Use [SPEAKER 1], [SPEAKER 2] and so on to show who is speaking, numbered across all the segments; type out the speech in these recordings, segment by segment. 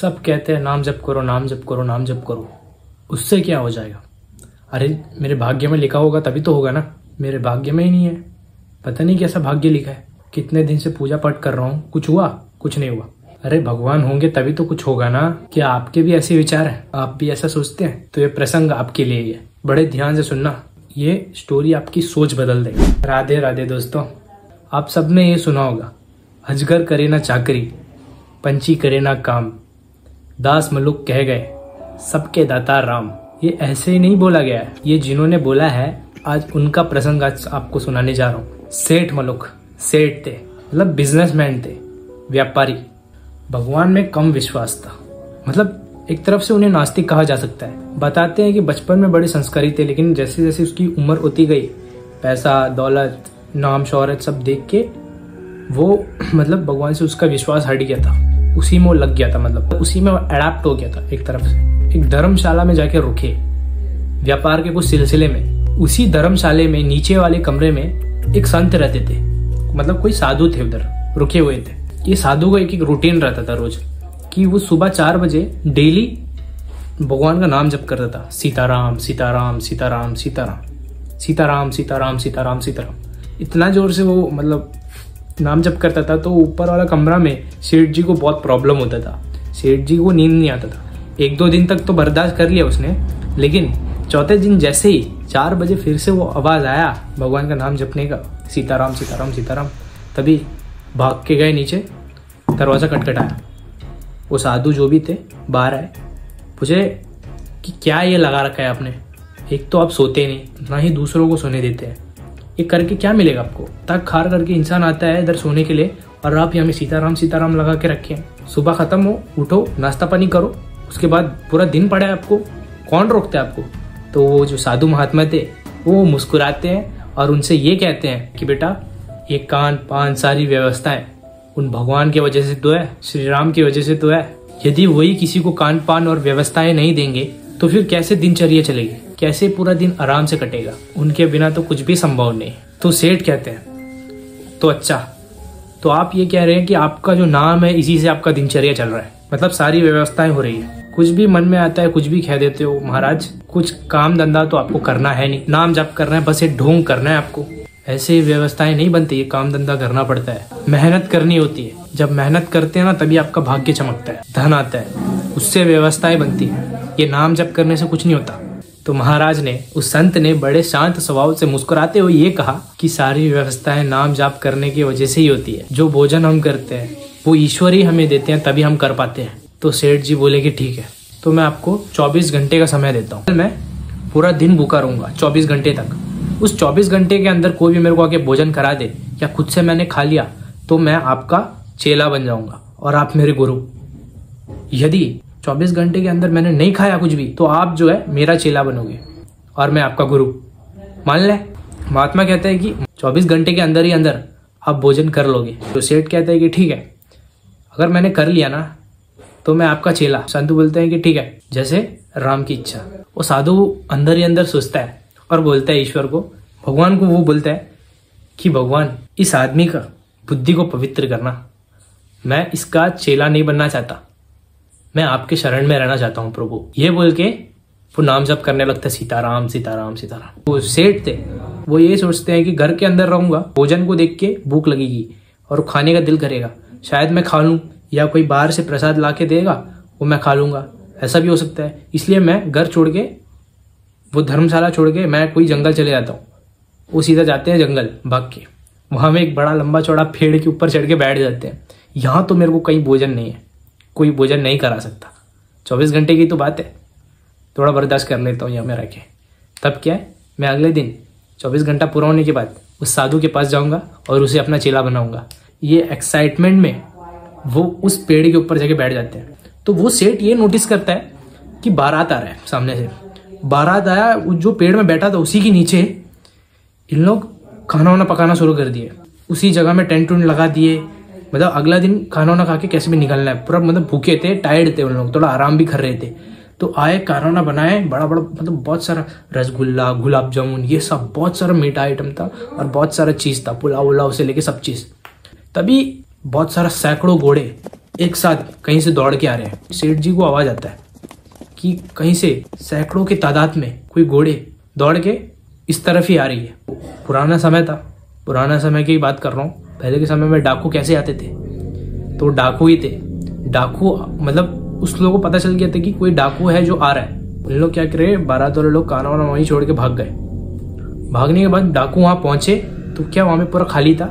[SPEAKER 1] सब कहते हैं नाम जप करो, नाम जप करो, नाम जप करो। उससे क्या हो जाएगा? अरे मेरे भाग्य में लिखा होगा तभी तो होगा ना। मेरे भाग्य में ही नहीं है, पता नहीं कैसा भाग्य लिखा है। कितने दिन से पूजा पाठ कर रहा हूँ, कुछ हुआ? कुछ नहीं हुआ। अरे भगवान होंगे तभी तो कुछ होगा ना। क्या आपके भी ऐसे विचार हैं? आप भी ऐसा सोचते हैं? तो ये प्रसंग आपके लिए ही है, बड़े ध्यान से सुनना। ये स्टोरी आपकी सोच बदल देगी। राधे राधे दोस्तों। आप सबने ये सुना होगा, अजगर करे ना चाकरी, पंछी करे ना काम, दास मलुक कह गए सबके दाता राम। ये ऐसे ही नहीं बोला गया है, ये जिन्होंने बोला है आज उनका प्रसंग आज आपको सुनाने जा रहा हूँ। सेठ मलुक, सेठ थे, मतलब बिजनेसमैन थे, व्यापारी। भगवान में कम विश्वास था, मतलब एक तरफ से उन्हें नास्तिक कहा जा सकता है। बताते हैं कि बचपन में बड़े संस्कारी थे, लेकिन जैसे जैसे उसकी उम्र होती गई, पैसा दौलत नाम शौहरत सब देख के वो मतलब भगवान से उसका विश्वास हट गया था। उसी में वो लग गया था, मतलब उसी में अडेप्ट हो गया था एक तरफ से। एक धर्मशाला में जाके रुके व्यापार के कुछ सिलसिले में। उसी धर्मशाले में नीचे वाले कमरे में एक संत रहते थे, मतलब कोई साधु थे उधर रुके हुए थे। ये साधु का एक रूटीन रहता था रोज कि वो सुबह 4 बजे डेली भगवान का नाम जप करता था। सीताराम सीताराम सीताराम सीताराम सीताराम सीताराम सीताराम सीताराम। इतना जोर से वो मतलब नाम जप करता था। तो ऊपर वाला कमरा में सेठ जी को बहुत प्रॉब्लम होता था। सेठ जी को नींद नहीं आता था। 1-2 दिन तक तो बर्दाश्त कर लिया उसने, लेकिन चौथे दिन जैसे ही 4 बजे फिर से वो आवाज आया भगवान का नाम जपने का, सीताराम सीताराम सीताराम, तभी भाग के गए नीचे। दरवाजा खटखटाया। वो साधु जो भी थे बाहर आए, पूछे कि क्या ये लगा रखा है आपने? एक तो आप सोते नहीं, ना ही दूसरों को सोने देते हैं। ये करके क्या मिलेगा आपको? तक खार करके इंसान आता है इधर सोने के लिए और आप यहाँ में सीताराम सीताराम लगा के रखे हैं। सुबह खत्म हो, उठो, नाश्ता पानी करो, उसके बाद पूरा दिन पड़ा है आपको, कौन रोकता है आपको? तो वो जो साधु महात्मा थे वो मुस्कुराते हैं और उनसे ये कहते हैं कि बेटा ये कान पान सारी व्यवस्थाएं उन भगवान की वजह से तो है, श्री राम की वजह से तो है। यदि वही किसी को कान पान और व्यवस्थाएं नहीं देंगे तो फिर कैसे दिनचर्या चलेगी, कैसे पूरा दिन आराम से कटेगा? उनके बिना तो कुछ भी संभव नहीं। तो सेठ कहते हैं तो अच्छा, तो आप ये कह रहे हैं कि आपका जो नाम है इसी से आपका दिनचर्या चल रहा है, मतलब सारी व्यवस्थाएं हो रही है, कुछ भी मन में आता है कुछ भी कह देते हो महाराज, कुछ काम धंधा तो आपको करना है नहीं, नाम जप करना है, बस ये ढोंग करना है आपको। ऐसे व्यवस्थाएं नहीं बनती, ये काम धंधा करना पड़ता है, मेहनत करनी होती है। जब मेहनत करते हैं ना तभी आपका भाग्य चमकता है, धन आता है, उससे व्यवस्थाएं बनती है। ये नाम जप करने से कुछ नहीं होता। तो महाराज ने, उस संत ने बड़े शांत स्वभाव से मुस्कुराते हुए ये कहा कि सारी व्यवस्थाएं नाम जाप करने की वजह से ही होती है। जो भोजन हम करते हैं वो ईश्वर ही हमें देते हैं, तभी हम कर पाते हैं। तो सेठ जी बोले कि ठीक है, तो मैं आपको 24 घंटे का समय देता हूँ। मैं पूरा दिन भूखा रहूंगा 24 घंटे तक। उस 24 घंटे के अंदर कोई भी मेरे को आके भोजन करा दे या खुद से मैंने खा लिया तो मैं आपका चेला बन जाऊंगा और आप मेरे गुरु। यदि 24 घंटे के अंदर मैंने नहीं खाया कुछ भी तो आप जो है मेरा चेला बनोगे और मैं आपका गुरु। मान ले। महात्मा कहता है कि 24 घंटे के अंदर ही अंदर आप भोजन कर लोगे। तो सेठ कहता है कि ठीक है, अगर मैंने कर लिया ना तो मैं आपका चेला। संत बोलते हैं कि ठीक है, जैसे राम की इच्छा। वो साधु अंदर ही अंदर सोचता है और बोलता है ईश्वर को, भगवान को, वो बोलता है कि भगवान इस आदमी का बुद्धि को पवित्र करना, मैं इसका चेला नहीं बनना चाहता, मैं आपके शरण में रहना चाहता हूँ प्रभु। ये बोल के वो नाम जप करने लगता है सीताराम सीताराम सीताराम। वो सेठ थे, वो ये सोचते हैं कि घर के अंदर रहूंगा, भोजन को देख के भूख लगेगी और खाने का दिल करेगा, शायद मैं खा लूं, या कोई बाहर से प्रसाद ला के देगा वो मैं खा लूंगा, ऐसा भी हो सकता है। इसलिए मैं घर छोड़ के, वो धर्मशाला छोड़ के मैं कोई जंगल चले जाता हूँ। वो सीधा जाते हैं जंगल भाग के, वहां में एक बड़ा लंबा चौड़ा पेड़ के ऊपर चढ़ के बैठ जाते हैं। यहाँ तो मेरे को कहीं भोजन नहीं है, कोई भोजन नहीं करा सकता, 24 घंटे की तो बात है, थोड़ा बर्दाश्त कर लेता हूँ यहाँ में रह के। तब क्या है, मैं अगले दिन 24 घंटा पूरा होने के बाद उस साधु के पास जाऊंगा और उसे अपना चेला बनाऊंगा। ये एक्साइटमेंट में वो उस पेड़ के ऊपर जाके बैठ जाते हैं। तो वो सेठ ये नोटिस करता है कि बारात आ रहा है सामने से। बारात आया, जो पेड़ में बैठा था उसी के नीचे इन लोग खाना वाना पकाना शुरू कर दिए। उसी जगह में टेंट उंट लगा दिए, मतलब अगला दिन खाना वाना खा के कैसे भी निकलना है। पूरा मतलब भूखे थे, टायर्ड थे उन लोग, थोड़ा आराम भी कर रहे थे। तो आए, खाना वाना बनाए, बड़ा बड़ा मतलब बहुत सारा रसगुल्ला, गुलाब जामुन, ये सब बहुत सारा मीठा आइटम था और बहुत सारा चीज था, पुलाव उलाव से लेके सब चीज। तभी बहुत सारा सैकड़ों घोड़े एक साथ कहीं से दौड़ के आ रहे हैं। सेठ जी को आवाज आता है कि कहीं से सैकड़ों की तादाद में कोई घोड़े दौड़ के इस तरफ ही आ रही है। पुराना समय था, पुराना समय की बात कर रहा हूँ। पहले के समय में डाकू कैसे आते थे, तो डाकू ही थे। डाकू मतलब उस लोगों को पता चल गया था कि कोई डाकू है जो आ रहा है। उन लोग क्या करे, बारात वाले लोग खाना वाना वहीं छोड़ के भाग गए। भागने के बाद डाकू वहां पहुंचे तो क्या वहां में पूरा खाली था।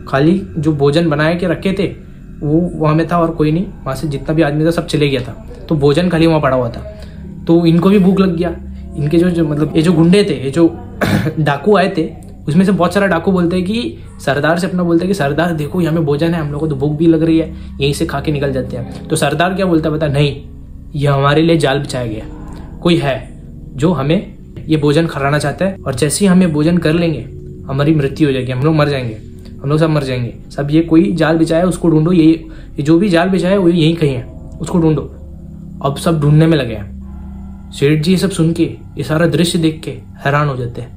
[SPEAKER 1] खाली जो भोजन बनाए के रखे थे वो वहां में था और कोई नहीं। वहां से जितना भी आदमी था सब चले गया था, तो भोजन खाली वहां पड़ा हुआ था। तो इनको भी भूख लग गया। इनके जो मतलब ये जो गुंडे थे, ये जो डाकू आए थे, उसमें से बहुत सारा डाकू बोलते हैं कि सरदार से अपना बोलते हैं कि सरदार देखो यहाँ में भोजन है, हम लोग को तो भूख भी लग रही है, यहीं से खा के निकल जाते हैं। तो सरदार क्या बोलता है पता, नहीं, ये हमारे लिए जाल बिछाया गया, कोई है जो हमें ये भोजन खिलाना चाहता है, और जैसे ही हमें भोजन कर लेंगे हमारी मृत्यु हो जाएगी, हम लोग मर जाएंगे, हम लोग सब मर जाएंगे। सब ये कोई जाल बिछाया है, उसको ढूंढो, ये जो भी जाल बिछाया है वो यहीं कहीं है, उसको ढूंढो। अब सब ढूंढने में लगे हैं। सेठ जी सब सुन के, ये सारा दृश्य देख के हैरान हो जाते हैं।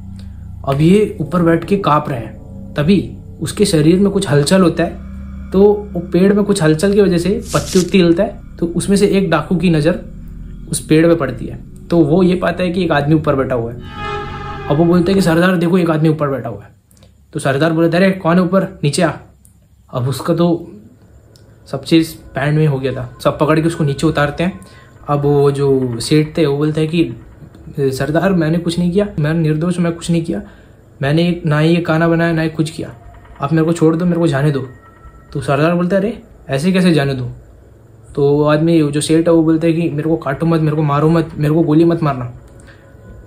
[SPEAKER 1] अब ये ऊपर बैठ के कांप रहे हैं। तभी उसके शरीर में कुछ हलचल होता है, तो वो पेड़ में कुछ हलचल की वजह से पत्ती उत्ती हिलता है, तो उसमें से एक डाकू की नजर उस पेड़ पे पड़ती है। तो वो ये पाता है कि एक आदमी ऊपर बैठा हुआ है। अब वो बोलता है कि सरदार देखो एक आदमी ऊपर बैठा हुआ है। तो सरदार बोलता है, अरे कौन है ऊपर, नीचे आ। अब उसका तो सब चीज पैंट में हो गया था, सब पकड़ के उसको नीचे उतारते हैं। अब वो जो सेठ थे वो बोलते हैं कि सरदार मैंने कुछ नहीं किया, मैं निर्दोष, मैं कुछ नहीं किया, मैंने ना ही ये खाना बनाया ना ही कुछ किया, आप मेरे को छोड़ दो, मेरे को जाने दो। तो सरदार बोलता है, अरे ऐसे कैसे जाने दो। तो आदमी जो सेठ है वो बोलते हैं कि मेरे को काटो मत, मेरे को मारो मत, मेरे को गोली मत मारना।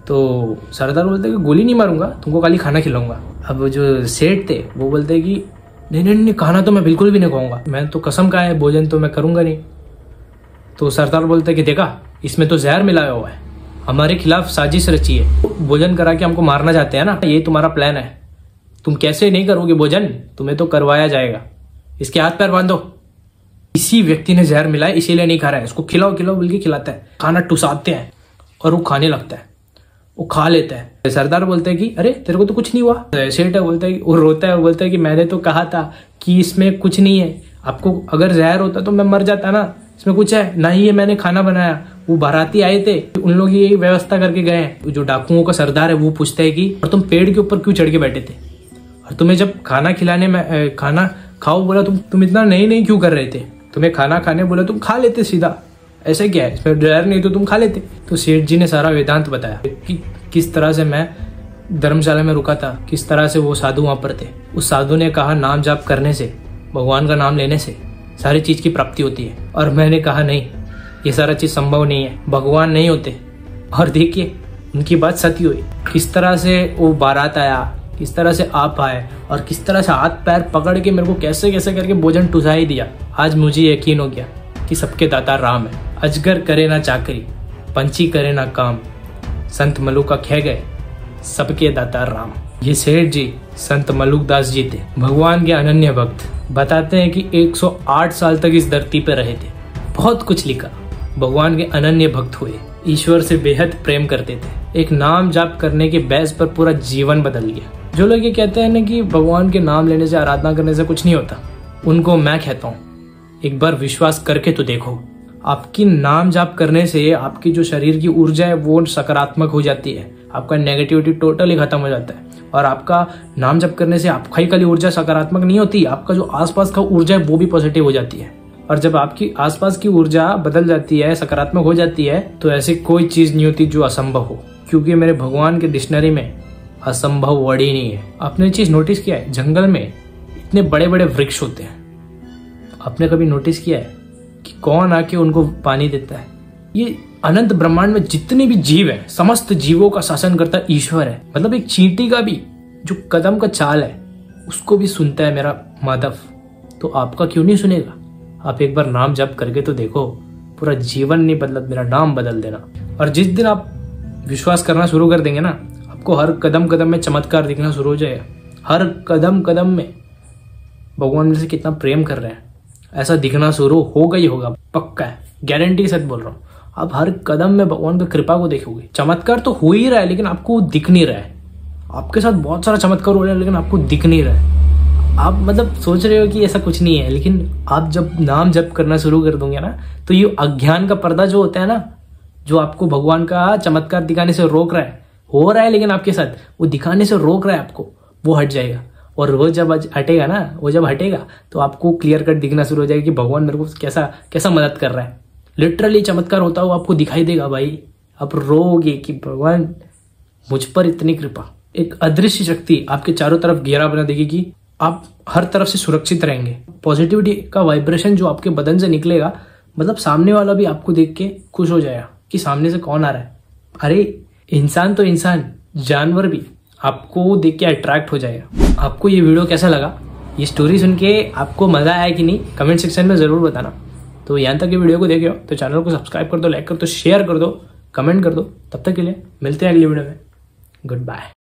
[SPEAKER 1] तो सरदार बोलते हैं कि गोली नहीं मारूंगा, तुमको खाली खाना खिलाऊंगा। अब जो सेठ थे वो बोलते हैं कि नहीं नहीं नहीं, खाना तो मैं बिल्कुल भी नहीं खाऊंगा, मैं तो कसम का है, भोजन तो मैं करूंगा नहीं। तो सरदार बोलते हैं कि देखा, इसमें तो जहर मिलाया हुआ है, हमारे खिलाफ साजिश रची है, भोजन करा के हमको मारना चाहते हैं ना, ये तुम्हारा प्लान है, तुम कैसे नहीं करोगे भोजन, तुम्हें तो करवाया जाएगा, इसके हाथ पैर बांधो। इसी व्यक्ति ने जहर मिलाया, इसीलिए नहीं खा रहा है, उसको खिलाओ खिलाओ बोल के खिलाता है, खाना टुसाते हैं और वो खाने लगता है, वो खा लेता है। सरदार बोलते हैं कि अरे तेरे को तो कुछ नहीं हुआ। सेठ बोलता है, वो रोता है, वो बोलता है कि मैंने तो कहा था कि इसमें कुछ नहीं है, आपको अगर जहर होता तो मैं मर जाता ना, इसमें कुछ है ना ही, ये मैंने खाना बनाया, वो बाराती आए थे, उन लोग ये व्यवस्था करके गए हैं। जो डाकुओं का सरदार है वो पूछता है कि और तुम पेड़ के ऊपर क्यों चढ़ के बैठे थे, और तुम्हें जब खाना खिलाने में खाना खाओ बोला तुम इतना नहीं क्यों कर रहे थे, तुम्हें खाना खाने बोला तुम खा लेते सीधा, ऐसे क्या है, इसमें डर नहीं तो तुम खा लेते। तो सेठ जी ने सारा वेदांत बताया कि किस तरह से मैं धर्मशाला में रुका था, किस तरह से वो साधु वहां पर थे। उस साधु ने कहा नाम जाप करने से, भगवान का नाम लेने से सारी चीज की प्राप्ति होती है, और मैंने कहा नहीं, ये सारा चीज संभव नहीं है, भगवान नहीं होते। और देखिए उनकी बात सत्य हुई, किस तरह से वो बारात आया, किस तरह से आप आए, और किस तरह से हाथ पैर पकड़ के मेरे को कैसे कैसे करके भोजन टुसा ही दिया। आज मुझे यकीन हो गया कि सबके दाता राम है। अजगर करे ना चाकरी, पंछी करे ना काम, संत मलुका कह गए सबके दाता राम। ये सेठ जी संत मलुकदास जी थे, भगवान के अनन्य भक्त। बताते हैं कि 108 साल तक इस धरती पर रहे थे, बहुत कुछ लिखा, भगवान के अनन्य भक्त हुए, ईश्वर से बेहद प्रेम करते थे। एक नाम जाप करने के बैस पर पूरा जीवन बदल गया। जो लोग ये कहते हैं ना कि भगवान के नाम लेने से, आराधना करने से कुछ नहीं होता, उनको मैं कहता हूँ एक बार विश्वास करके तो देखो। आपकी नाम जाप करने से आपकी जो शरीर की ऊर्जा है वो सकारात्मक हो जाती है, आपका नेगेटिविटी टोटली खत्म हो जाता है। और आपका नाम जाप करने से आपका ही खाली ऊर्जा सकारात्मक नहीं होती, आपका जो आसपास का ऊर्जा है वो भी पॉजिटिव हो जाती है। और जब आपकी आसपास की ऊर्जा बदल जाती है, सकारात्मक हो जाती है, तो ऐसी कोई चीज नहीं होती जो असंभव हो, क्योंकि मेरे भगवान के डिक्शनरी में असंभव वर्ड ही नहीं है। आपने चीज नोटिस किया है, जंगल में इतने बड़े बड़े वृक्ष होते हैं, आपने कभी नोटिस किया है कि कौन आके उनको पानी देता है? ये अनंत ब्रह्मांड में जितने भी जीव है, समस्त जीवों का शासन करता ईश्वर है। मतलब एक चींटी का भी जो कदम का चाल है उसको भी सुनता है मेरा माधव, तो आपका क्यों नहीं सुनेगा? आप एक बार नाम जप करके तो देखो, पूरा जीवन नहीं बदला, मेरा नाम बदल देना। और जिस दिन आप विश्वास करना शुरू कर देंगे ना, आपको हर कदम कदम में चमत्कार दिखना शुरू हो जाएगा। हर कदम कदम में भगवान मेरे से कितना प्रेम कर रहे हैं ऐसा दिखना शुरू होगा ही होगा, पक्का है, गारंटी के साथ बोल रहा हूँ। आप हर कदम में भगवान की कृपा को देखोगे। चमत्कार तो हो ही रहा है लेकिन आपको दिख नहीं रहा है। आपके साथ बहुत सारा चमत्कार हो रहा है लेकिन आपको दिख नहीं रहा है। आप मतलब सोच रहे हो कि ऐसा कुछ नहीं है, लेकिन आप जब नाम जप करना शुरू कर दोगे ना, तो ये अज्ञान का पर्दा जो होता है ना, जो आपको भगवान का चमत्कार दिखाने से रोक रहा है, हो रहा है लेकिन आपके साथ वो दिखाने से रोक रहा है आपको, वो हट जाएगा। और वो जब हटेगा ना, वो जब हटेगा तो आपको क्लियर कट दिखना शुरू हो जाएगा कि भगवान मेरे को कैसा कैसा मदद कर रहा है। लिटरली चमत्कार होता हुआ आपको दिखाई देगा भाई। आप रोगे कि भगवान मुझ पर इतनी कृपा। एक अदृश्य शक्ति आपके चारों तरफ घेरा बना देगी कि आप हर तरफ से सुरक्षित रहेंगे। पॉजिटिविटी का वाइब्रेशन जो आपके बदन से निकलेगा, मतलब सामने वाला भी आपको देख के खुश हो जाएगा कि सामने से कौन आ रहा है। अरे इंसान तो इंसान, जानवर भी आपको देख के अट्रैक्ट हो जाएगा। आपको ये वीडियो कैसा लगा, ये स्टोरी सुन के आपको मजा आया कि नहीं, कमेंट सेक्शन में जरूर बताना। तो यहाँ तक ये वीडियो को देखे हो तो चैनल को सब्सक्राइब कर दो, लाइक कर दो, शेयर कर दो, कमेंट कर दो। तब तक के लिए मिलते हैं अगली वीडियो में। Good bye.